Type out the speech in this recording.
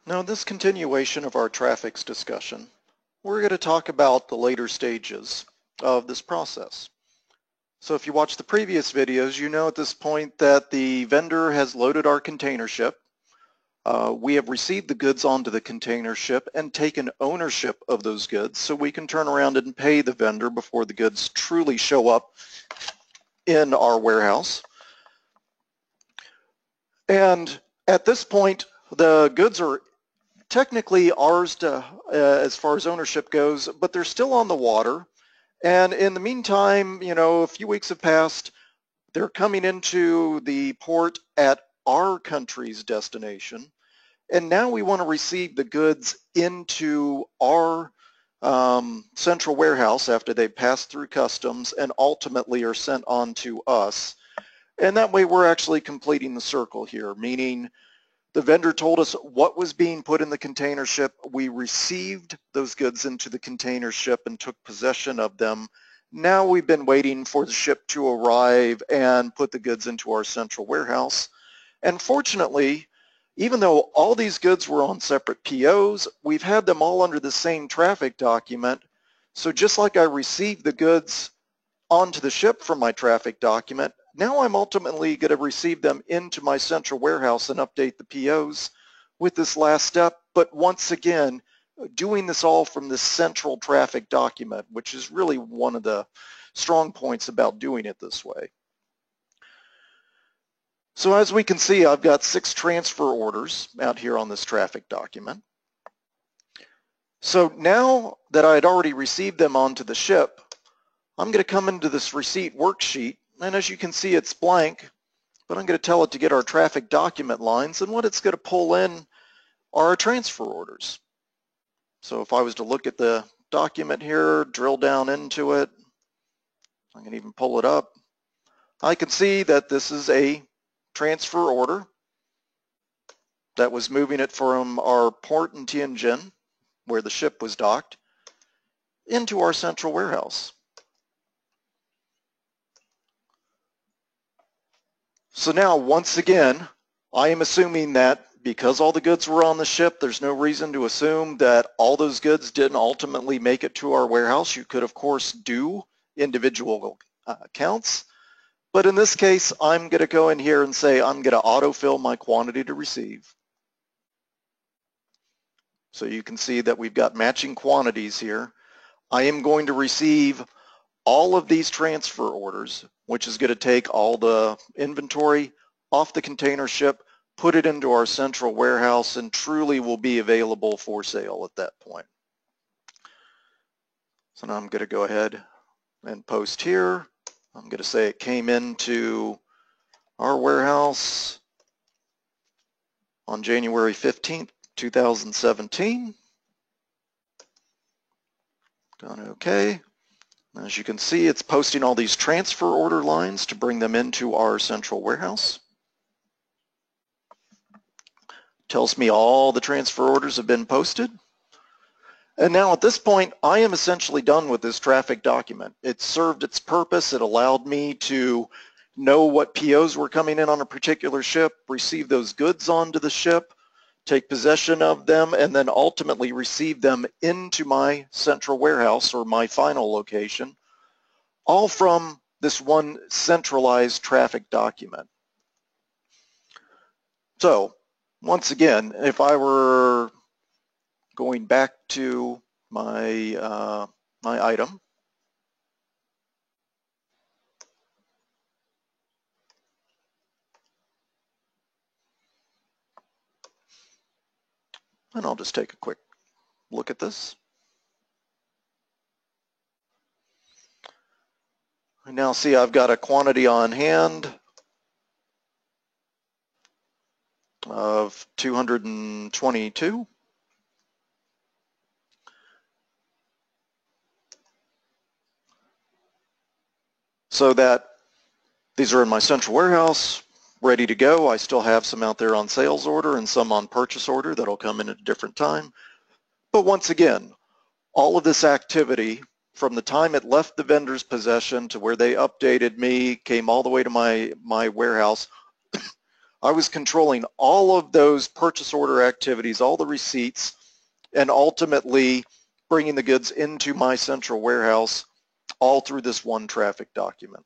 Now in this continuation of our traffics discussion, we're going to talk about the later stages of this process. So if you watch the previous videos, you know at this point that the vendor has loaded our container ship. We have received the goods onto the container ship and taken ownership of those goods so we can turn around and pay the vendor before the goods truly show up in our warehouse. And at this point, the goods are technically ours to, as far as ownership goes, but they're still on the water. And in the meantime, you know, a few weeks have passed. They're coming into the port at our country's destination. And now we want to receive the goods into our central warehouse after they pass through customs and ultimately are sent on to us. And that way we're actually completing the circle here, meaning the vendor told us what was being put in the container ship. We received those goods into the container ship and took possession of them. Now we've been waiting for the ship to arrive and put the goods into our central warehouse. And fortunately, even though all these goods were on separate POs, we've had them all under the same traffic document. So just like I received the goods onto the ship from my traffic document, now I'm ultimately going to receive them into my central warehouse and update the POs with this last step. But once again, doing this all from the central traffic document, which is really one of the strong points about doing it this way. So as we can see, I've got 6 transfer orders out here on this traffic document. So now that I had already received them onto the ship, I'm going to come into this receipt worksheet, and as you can see, it's blank, but I'm going to tell it to get our traffic document lines, and what it's going to pull in are our transfer orders. So if I was to look at the document here, drill down into it, I can even pull it up, I can see that this is a transfer order that was moving it from our port in Tianjin, where the ship was docked, into our central warehouse. So now, once again, I am assuming that because all the goods were on the ship, there's no reason to assume that all those goods didn't ultimately make it to our warehouse. You could, of course, do individual counts. But in this case, I'm going to go in here and say I'm going to autofill my quantity to receive. So you can see that we've got matching quantities here. I am going to receive all of these transfer orders, which is going to take all the inventory off the container ship, put it into our central warehouse, and truly will be available for sale at that point. So now I'm going to go ahead and post here. I'm going to say it came into our warehouse on January 15th, 2017. Done OK. As you can see, it's posting all these transfer order lines to bring them into our central warehouse. Tells me all the transfer orders have been posted. And now at this point, I am essentially done with this traffic document. It served its purpose. It allowed me to know what POs were coming in on a particular ship, receive those goods onto the ship, take possession of them, and then ultimately receive them into my central warehouse or my final location, all from this one centralized traffic document. So once again, if I were going back to my, my item, and I'll just take a quick look at this. I now see I've got a quantity on hand of 222. So that these are in my central warehouse, ready to go. I still have some out there on sales order and some on purchase order that'll come in at a different time. But once again, all of this activity from the time it left the vendor's possession to where they updated me, came all the way to my warehouse, I was controlling all of those purchase order activities, all the receipts, and ultimately bringing the goods into my central warehouse all through this one traffic document.